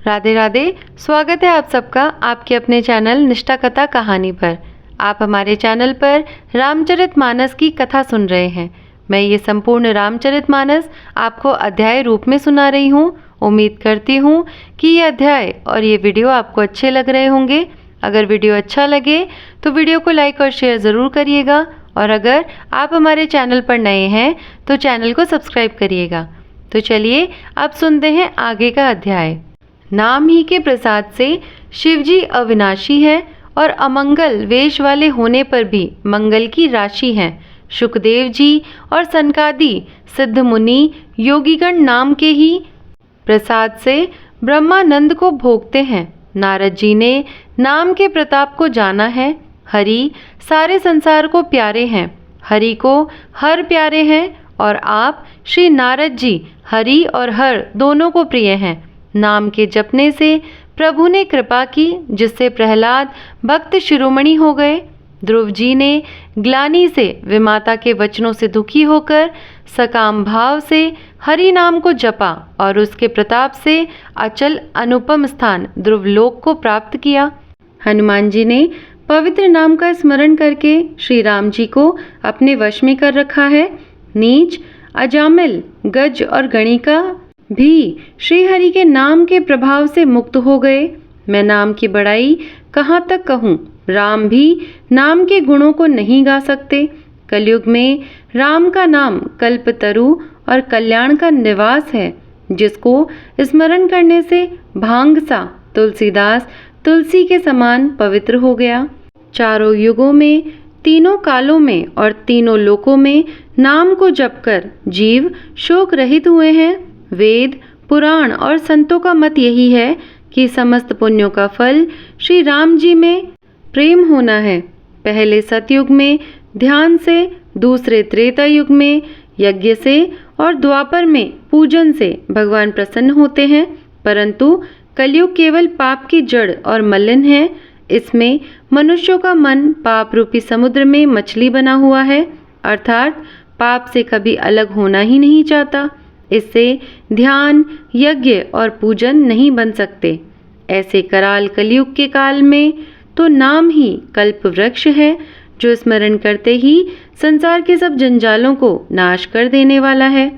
राधे राधे। स्वागत है आप सबका आपके अपने चैनल निष्ठा कथा कहानी पर। आप हमारे चैनल पर रामचरितमानस की कथा सुन रहे हैं। मैं ये संपूर्ण रामचरितमानस आपको अध्याय रूप में सुना रही हूँ। उम्मीद करती हूँ कि ये अध्याय और ये वीडियो आपको अच्छे लग रहे होंगे। अगर वीडियो अच्छा लगे तो वीडियो को लाइक और शेयर ज़रूर करिएगा, और अगर आप हमारे चैनल पर नए हैं तो चैनल को सब्सक्राइब करिएगा। तो चलिए अब सुनते हैं आगे का अध्याय। नाम ही के प्रसाद से शिवजी अविनाशी हैं और अमंगल वेश वाले होने पर भी मंगल की राशि हैं। शुकदेव जी और सनकादि सिद्ध मुनि योगीगण नाम के ही प्रसाद से ब्रह्मानंद को भोगते हैं। नारद जी ने नाम के प्रताप को जाना है। हरि सारे संसार को प्यारे हैं, हरि को हर प्यारे हैं, और आप श्री नारद जी हरि और हर दोनों को प्रिय हैं। नाम के जपने से प्रभु ने कृपा की, जिससे प्रहलाद भक्त शिरोमणि हो गए। ध्रुव जी ने ग्लानि से विमाता के वचनों से दुखी होकर सकाम भाव से हरि नाम को जपा और उसके प्रताप से अचल अनुपम स्थान ध्रुवलोक को प्राप्त किया। हनुमान जी ने पवित्र नाम का स्मरण करके श्री राम जी को अपने वश में कर रखा है। नीच, अजामिल, गज और गणिका भी श्री हरि के नाम के प्रभाव से मुक्त हो गए। मैं नाम की बड़ाई कहाँ तक कहूँ। राम भी नाम के गुणों को नहीं गा सकते। कलयुग में राम का नाम कल्पतरु और कल्याण का निवास है, जिसको स्मरण करने से भांग सा तुलसीदास तुलसी के समान पवित्र हो गया। चारों युगों में, तीनों कालों में और तीनों लोकों में नाम को जपकर जीव शोक रहित हुए हैं। वेद, पुराण और संतों का मत यही है कि समस्त पुण्यों का फल श्री राम जी में प्रेम होना है। पहले सतयुग में ध्यान से, दूसरे त्रेता युग में यज्ञ से और द्वापर में पूजन से भगवान प्रसन्न होते हैं। परंतु कलयुग केवल पाप की जड़ और मलिन है। इसमें मनुष्यों का मन पाप रूपी समुद्र में मछली बना हुआ है, अर्थात पाप से कभी अलग होना ही नहीं चाहता। इससे ध्यान, यज्ञ और पूजन नहीं बन सकते। ऐसे कराल कलयुग के काल में तो नाम ही कल्प वृक्ष है, जो स्मरण करते ही संसार के सब जंजालों को नाश कर देने वाला है।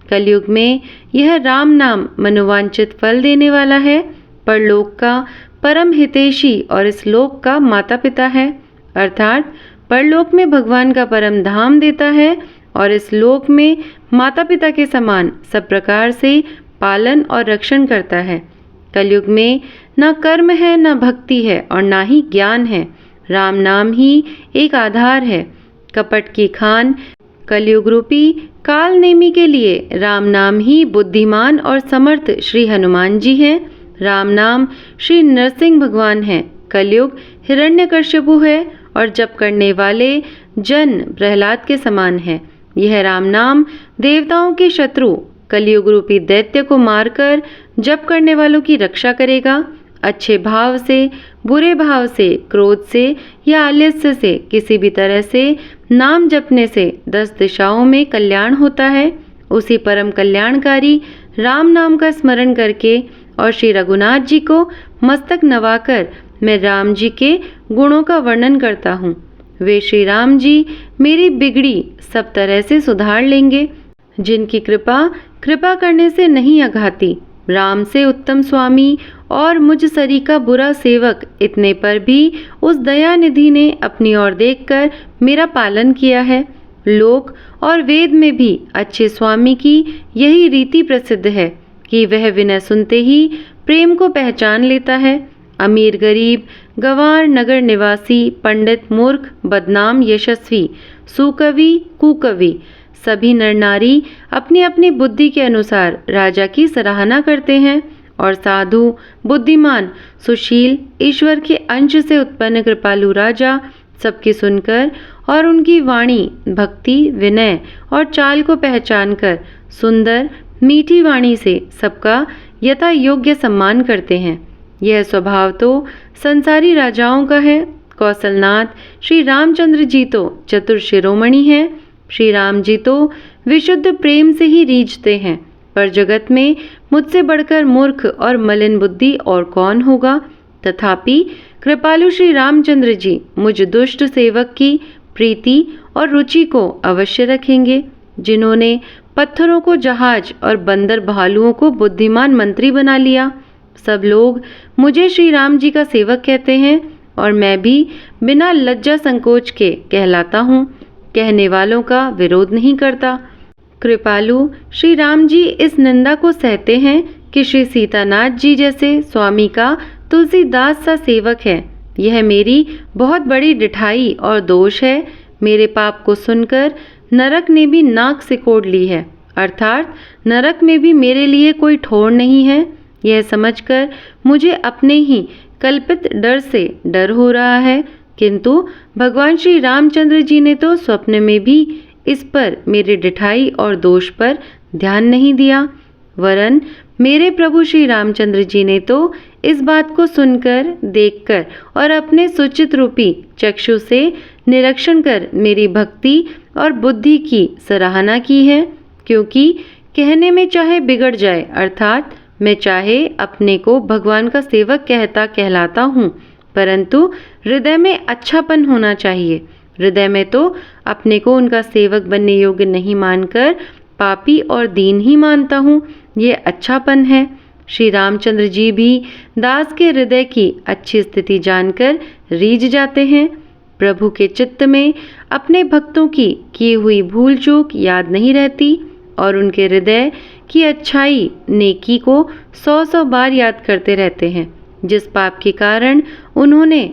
कलयुग में यह राम नाम मनोवांछित फल देने वाला है। परलोक का परम हितैषी और इस लोक का माता पिता है, अर्थात परलोक में भगवान का परम धाम देता है और इस लोक में माता पिता के समान सब प्रकार से पालन और रक्षण करता है। कलयुग में न कर्म है, न भक्ति है और न ही ज्ञान है। राम नाम ही एक आधार है। कपट की खान कलयुग रूपी काल नेमी के लिए राम नाम ही बुद्धिमान और समर्थ श्री हनुमान जी हैं। राम नाम श्री नरसिंह भगवान हैं। कलयुग हिरण्यकश्यपु है और जप करने वाले जन प्रहलाद के समान है। यह राम नाम देवताओं के शत्रु कलयुग रूपी दैत्य को मारकर जप करने वालों की रक्षा करेगा। अच्छे भाव से, बुरे भाव से, क्रोध से या आलस्य से किसी भी तरह से नाम जपने से 10 दिशाओं में कल्याण होता है। उसी परम कल्याणकारी राम नाम का स्मरण करके और श्री रघुनाथ जी को मस्तक नवाकर मैं राम जी के गुणों का वर्णन करता हूँ। वे श्री राम जी मेरी बिगड़ी सब तरह से सुधार लेंगे, जिनकी कृपा करने से नहीं अघाती। राम से उत्तम स्वामी और मुझ सरी का बुरा सेवक, इतने पर भी उस दयानिधि ने अपनी ओर देखकर मेरा पालन किया है। लोक और वेद में भी अच्छे स्वामी की यही रीति प्रसिद्ध है कि वह विनय सुनते ही प्रेम को पहचान लेता है। अमीर गरीब, गंवार नगर निवासी, पंडित मूर्ख, बदनाम यशस्वी, सुकवि कुकवि, सभी नर नारी अपनी अपनी बुद्धि के अनुसार राजा की सराहना करते हैं, और साधु, बुद्धिमान, सुशील, ईश्वर के अंश से उत्पन्न कृपालु राजा सबकी सुनकर और उनकी वाणी, भक्ति, विनय और चाल को पहचान कर सुंदर मीठी वाणी से सबका यथा योग्य सम्मान करते हैं। यह स्वभाव तो संसारी राजाओं का है। कौशलनाथ श्री रामचंद्र जी तो चतुर शिरोमणि हैं। श्री राम जी तो विशुद्ध प्रेम से ही रीझते हैं, पर जगत में मुझसे बढ़कर मूर्ख और मलिन बुद्धि और कौन होगा। तथापि कृपालु श्री रामचंद्र जी मुझ दुष्ट सेवक की प्रीति और रुचि को अवश्य रखेंगे, जिन्होंने पत्थरों को जहाज और बंदर भालुओं को बुद्धिमान मंत्री बना लिया। सब लोग मुझे श्री राम जी का सेवक कहते हैं और मैं भी बिना लज्जा संकोच के कहलाता हूँ, कहने वालों का विरोध नहीं करता। कृपालु श्री राम जी इस निंदा को सहते हैं कि श्री सीतानाथ जी जैसे स्वामी का तुलसीदास सा सेवक है। यह मेरी बहुत बड़ी डिठाई और दोष है। मेरे पाप को सुनकर नरक ने भी नाक सिकोड़ ली है, अर्थात नरक में भी मेरे लिए कोई ठोर नहीं है। यह समझकर मुझे अपने ही कल्पित डर से डर हो रहा है, किंतु भगवान श्री रामचंद्र जी ने तो स्वप्न में भी इस पर मेरे डिठाई और दोष पर ध्यान नहीं दिया, वरन मेरे प्रभु श्री रामचंद्र जी ने तो इस बात को सुनकर, देखकर और अपने सुचित रूपी चक्षु से निरीक्षण कर मेरी भक्ति और बुद्धि की सराहना की है। क्योंकि कहने में चाहे बिगड़ जाए, अर्थात मैं चाहे अपने को भगवान का सेवक कहलाता हूँ, परंतु हृदय में अच्छापन होना चाहिए। हृदय में तो अपने को उनका सेवक बनने योग्य नहीं मानकर पापी और दीन ही मानता हूँ। ये अच्छापन है। श्री रामचंद्र जी भी दास के हृदय की अच्छी स्थिति जानकर रीझ जाते हैं। प्रभु के चित्त में अपने भक्तों की हुई भूल चूक याद नहीं रहती और उनके हृदय की अच्छाई नेकी को 100 बार याद करते रहते हैं। जिस पाप के कारण उन्होंने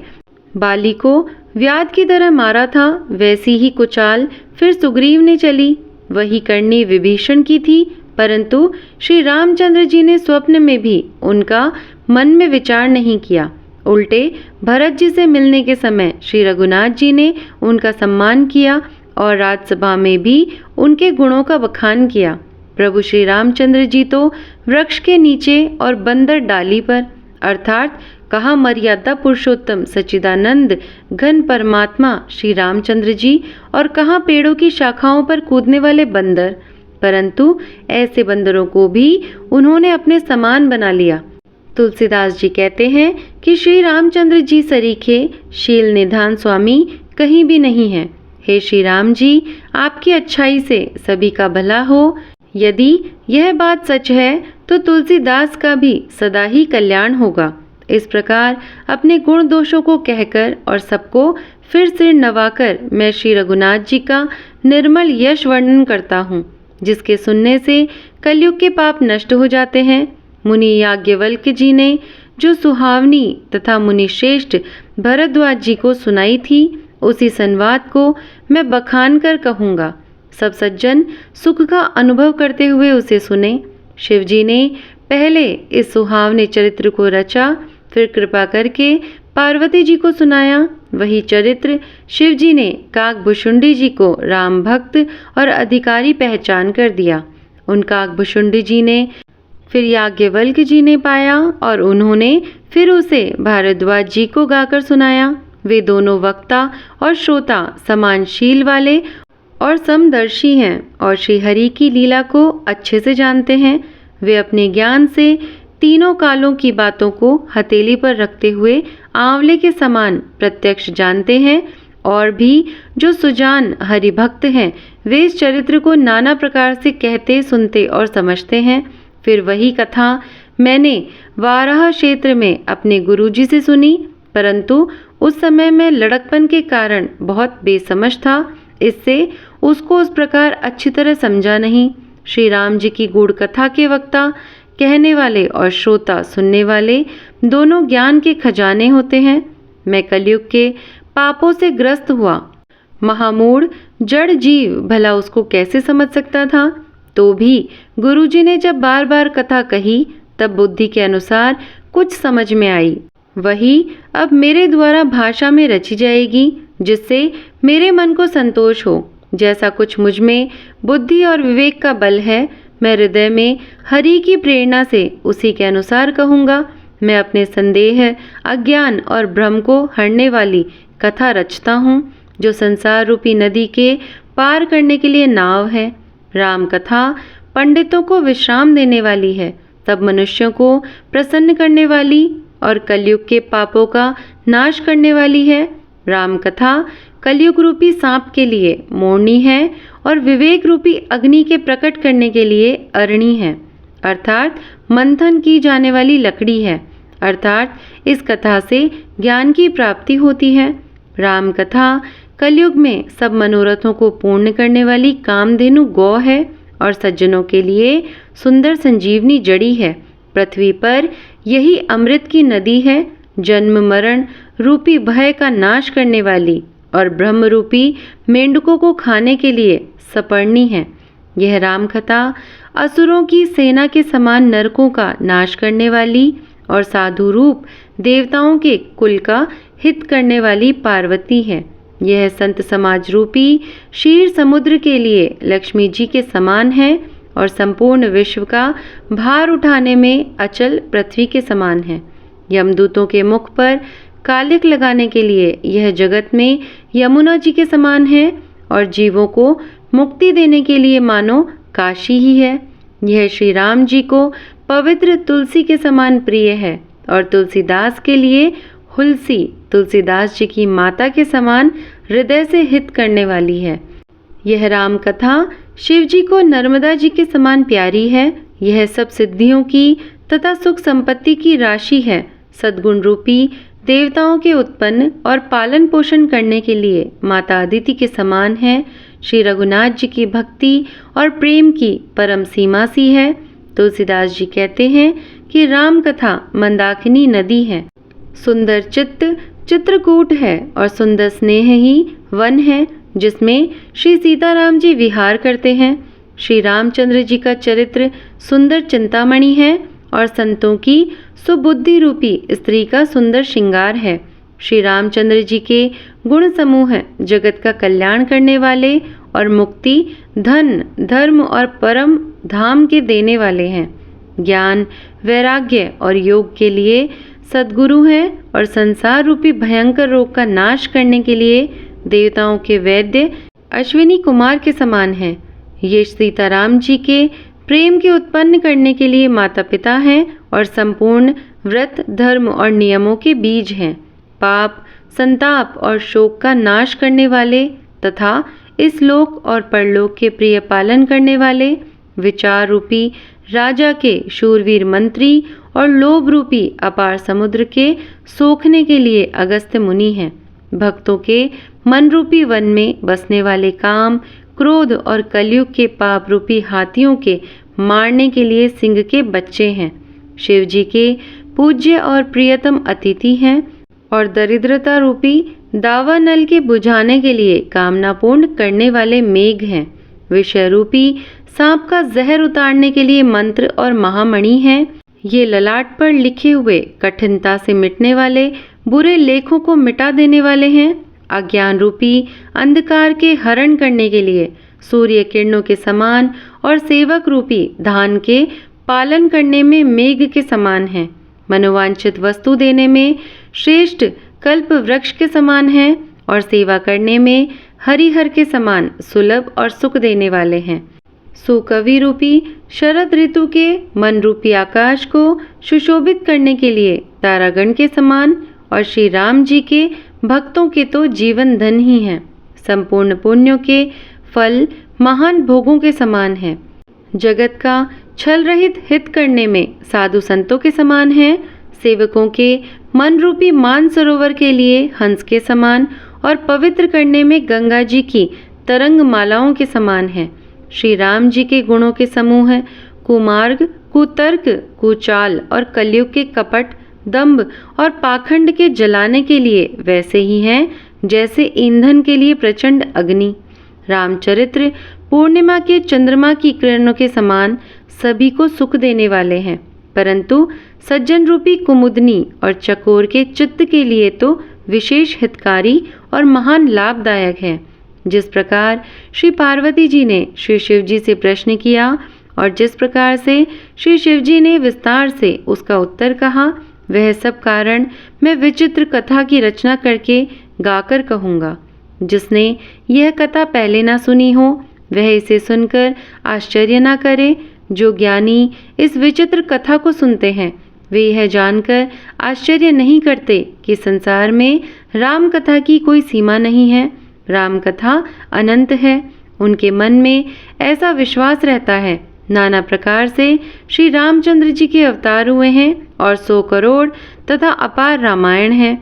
बाली को व्याध की तरह मारा था, वैसी ही कुचाल फिर सुग्रीव ने चली। वही करनी विभीषण की थी, परंतु श्री रामचंद्र जी ने स्वप्न में भी उनका मन में विचार नहीं किया। उल्टे भरत जी से मिलने के समय श्री रघुनाथ जी ने उनका सम्मान किया और राजसभा में भी उनके गुणों का बखान किया। प्रभु श्री रामचंद्र जी तो वृक्ष के नीचे और बंदर डाली पर, अर्थात कहा मर्यादा पुरुषोत्तम सच्चिदानंद घन परमात्मा श्री रामचंद्र जी और कहाँ पेड़ों की शाखाओं पर कूदने वाले बंदर, परंतु ऐसे बंदरों को भी उन्होंने अपने समान बना लिया। तुलसीदास जी कहते हैं कि श्री रामचंद्र जी सरीखे शील निधान स्वामी कहीं भी नहीं है। हे श्री राम जी, आपकी अच्छाई से सभी का भला हो। यदि यह बात सच है तो तुलसीदास का भी सदा ही कल्याण होगा। इस प्रकार अपने गुण दोषों को कहकर और सबको फिर सिर नवाकर मैं श्री रघुनाथ जी का निर्मल यश वर्णन करता हूँ, जिसके सुनने से कलयुग के पाप नष्ट हो जाते हैं। मुनि याज्ञवल्क्य जी ने जो सुहावनी तथा मुनि श्रेष्ठ भरद्वाज जी को सुनाई थी, उसी संवाद को मैं बखान कर कहूँगा। सब सज्जन सुख का अनुभव करते हुए उसे सुने। शिव जी ने पहले इस सुहावने चरित्र को रचा, फिर कृपा करके पार्वती जी को सुनाया। वही चरित्र शिव जी ने काकभुशुंडी जी को राम भक्त और अधिकारी पहचान कर दिया। उन काकभुशुंडी जी ने फिर याज्ञवल्क्य जी ने पाया और उन्होंने फिर उसे भारद्वाज जी को गाकर सुनाया। वे दोनों वक्ता और श्रोता समानशील वाले और समदर्शी हैं और श्री हरि की लीला को अच्छे से जानते हैं। वे अपने ज्ञान से तीनों कालों की बातों को हथेली पर रखते हुए आंवले के समान प्रत्यक्ष जानते हैं। और भी जो सुजान हरिभक्त हैं, वे इस चरित्र को नाना प्रकार से कहते, सुनते और समझते हैं। फिर वही कथा मैंने वाराह क्षेत्र में अपने गुरुजी से सुनी, परंतु उस समय मैं लड़कपन के कारण बहुत बेसमझ था, इससे उसको उस प्रकार अच्छी तरह समझा नहीं। श्री राम जी की गूढ़ कथा के वक्ता कहने वाले और श्रोता सुनने वाले दोनों ज्ञान के खजाने होते हैं। मैं कलयुग के पापों से ग्रस्त हुआ महामूढ़ जड़ जीव भला उसको कैसे समझ सकता था। तो भी गुरुजी ने जब बार बार कथा कही, तब बुद्धि के अनुसार कुछ समझ में आई। वही अब मेरे द्वारा भाषा में रची जाएगी, जिससे मेरे मन को संतोष हो। जैसा कुछ मुझ में बुद्धि और विवेक का बल है, मैं हृदय में हरि की प्रेरणा से उसी के अनुसार कहूँगा। मैं अपने संदेह, अज्ञान और भ्रम को हरने वाली कथा रचता हूँ, जो संसार रूपी नदी के पार करने के लिए नाव है। राम कथा पंडितों को विश्राम देने वाली है, सब मनुष्यों को प्रसन्न करने वाली और कलयुग के पापों का नाश करने वाली है। राम कथा कलयुग रूपी सांप के लिए मोरनी है और विवेक रूपी अग्नि के प्रकट करने के लिए अरणी है, अर्थात मंथन की जाने वाली लकड़ी है। अर्थात इस कथा से ज्ञान की प्राप्ति होती है। राम कथा कलयुग में सब मनोरथों को पूर्ण करने वाली कामधेनु गौ है और सज्जनों के लिए सुंदर संजीवनी जड़ी है। पृथ्वी पर यही अमृत की नदी है, जन्म मरण रूपी भय का नाश करने वाली और ब्रह्म रूपी मेंढकों को खाने के लिए सपर्णी है। यह राम कथा असुरों की सेना के समान नरकों का नाश करने वाली और साधु रूप देवताओं के कुल का हित करने वाली पार्वती है। यह संत समाज रूपी क्षीर समुद्र के लिए लक्ष्मी जी के समान है और संपूर्ण विश्व का भार उठाने में अचल पृथ्वी के समान है। यमदूतों के मुख पर कालिक लगाने के लिए यह जगत में यमुना जी के समान है और जीवों को मुक्ति देने के लिए मानो काशी ही है। यह श्री राम जी को पवित्र तुलसी के समान प्रिय है और तुलसीदास के लिए हुलसी तुलसीदास जी की माता के समान हृदय से हित करने वाली है। यह राम कथा शिव जी को नर्मदा जी के समान प्यारी है। यह सब सिद्धियों की तथा सुख संपत्ति की राशि है। सद्गुण रूपी देवताओं के उत्पन्न और पालन पोषण करने के लिए माता अदिति के समान है। श्री रघुनाथ जी की भक्ति और प्रेम की परम सीमा सी है। तुलसीदास जी कहते हैं कि राम कथा मंदाकिनी नदी है, सुंदर चित्त चित्रकूट है और सुंदर स्नेह ही वन है जिसमें श्री सीताराम जी विहार करते हैं। श्री रामचंद्र जी का चरित्र सुंदर चिंतामणि है और संतों की सुबुद्धि रूपी स्त्री का सुंदर श्रृंगार है। श्री रामचंद्र जी के गुण समूह जगत का कल्याण करने वाले और मुक्ति, धन, धर्म और परम धाम के देने वाले हैं। ज्ञान, वैराग्य और योग के लिए सद्गुरु हैं और संसार रूपी भयंकर रोग का नाश करने के लिए देवताओं के वैद्य अश्विनी कुमार के समान हैं। ये सीताराम जी के प्रेम के उत्पन्न करने के लिए माता पिता हैं और संपूर्ण व्रत, धर्म और नियमों के बीज हैं। पाप, संताप और शोक का नाश करने वाले तथा इस लोक और परलोक के प्रिय पालन करने वाले, विचार रूपी राजा के शूरवीर मंत्री और लोभ रूपी अपार समुद्र के सोखने के लिए अगस्त्य मुनि हैं। भक्तों के मन रूपी वन में बसने वाले काम, क्रोध और कलयुग के पाप रूपी हाथियों के मारने के लिए सिंह के बच्चे हैं। शिव जी के पूज्य और प्रियतम अतिथि हैं और दरिद्रता रूपी दावा नल के बुझाने के लिए कामना पूर्ण करने वाले मेघ हैं। विषय रूपी सांप का जहर उतारने के लिए मंत्र और महामणि हैं। ये ललाट पर लिखे हुए कठिनता से मिटने वाले बुरे लेखों को मिटा देने वाले हैं। अज्ञान रूपी अंधकार के हरण करने के लिए सूर्य किरणों के समान और सेवक रूपी धान के पालन करने में मेघ के समान हैं। मनोवांछित वस्तु देने में श्रेष्ठ कल्प वृक्ष के समान हैं और सेवा करने में हरिहर के समान सुलभ और सुख देने वाले हैं। सुकवि रूपी शरद ऋतु के मन रूपी आकाश को सुशोभित करने के लिए तारागण के समान और श्री राम जी के भक्तों के तो जीवन धन ही हैं। संपूर्ण पुण्यों के फल महान भोगों के समान है। जगत का छल रहित हित करने में साधु संतों के समान है। सेवकों के मन रूपी मान सरोवर के लिए हंस के समान और पवित्र करने में गंगा जी की तरंग मालाओं के समान है। श्री राम जी के गुणों के समूह है कुमार्ग, कुतर्क, कुचाल और कलयुग के कपट, दंभ और पाखंड के जलाने के लिए वैसे ही हैं जैसे ईंधन के लिए प्रचंड अग्नि। रामचरित्र पूर्णिमा के चंद्रमा की किरणों के समान सभी को सुख देने वाले हैं, परंतु सज्जन रूपी कुमुदनी और चकोर के चित्त के लिए तो विशेष हितकारी और महान लाभदायक है। जिस प्रकार श्री पार्वती जी ने श्री शिव जी से प्रश्न किया और जिस प्रकार से श्री शिव जी ने विस्तार से उसका उत्तर कहा, वह सब कारण मैं विचित्र कथा की रचना करके गाकर कहूँगा। जिसने यह कथा पहले ना सुनी हो वह इसे सुनकर आश्चर्य ना करे, जो ज्ञानी इस विचित्र कथा को सुनते हैं वे यह जानकर आश्चर्य नहीं करते कि संसार में राम कथा की कोई सीमा नहीं है। राम कथा अनंत है। उनके मन में ऐसा विश्वास रहता है। नाना प्रकार से श्री रामचंद्र जी के अवतार हुए हैं और 100 करोड़ तथा अपार रामायण है।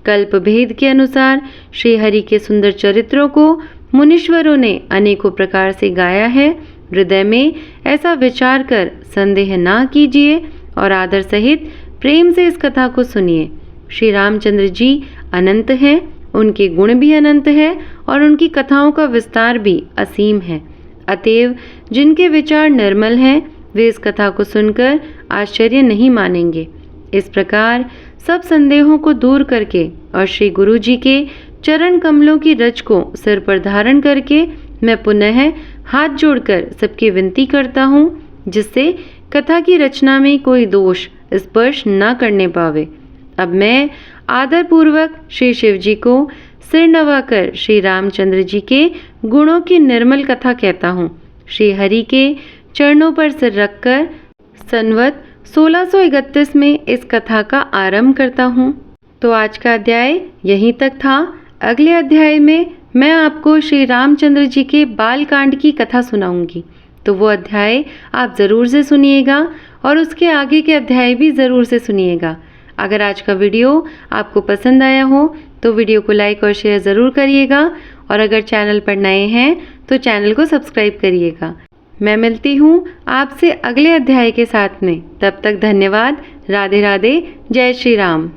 कल्प भेद के अनुसार श्री हरि के सुंदर चरित्रों को मुनीश्वरों ने अनेकों प्रकार से गाया है। हृदय में ऐसा विचार कर संदेह ना कीजिए और आदर सहित प्रेम से इस कथा को सुनिए। श्री रामचंद्र जी अनंत हैं, उनके गुण भी अनंत है और उनकी कथाओं का विस्तार भी असीम है। अतएव जिनके विचार निर्मल हैं वे इस कथा को सुनकर आश्चर्य नहीं मानेंगे। इस प्रकार सब संदेहों को दूर करके और श्री गुरु जी के चरण कमलों की रज को सिर पर धारण करके मैं पुनः हाथ जोड़कर सबकी विनती करता हूँ जिससे कथा की रचना में कोई दोष स्पर्श न करने पावे। अब मैं आदर पूर्वक श्री शिव जी को सिर नवाकर श्री रामचंद्र जी के गुणों की निर्मल कथा कहता हूँ। श्री हरि के चरणों पर सिर रखकर संवत 1631 में इस कथा का आरंभ करता हूँ। तो आज का अध्याय यहीं तक था। अगले अध्याय में मैं आपको श्री रामचंद्र जी के बाल कांड की कथा सुनाऊंगी, तो वो अध्याय आप ज़रूर से सुनिएगा और उसके आगे के अध्याय भी ज़रूर से सुनिएगा। अगर आज का वीडियो आपको पसंद आया हो तो वीडियो को लाइक और शेयर ज़रूर करिएगा और अगर चैनल पर नए हैं तो चैनल को सब्सक्राइब करिएगा। मैं मिलती हूँ आपसे अगले अध्याय के साथ में। तब तक धन्यवाद। राधे राधे। जय श्री राम।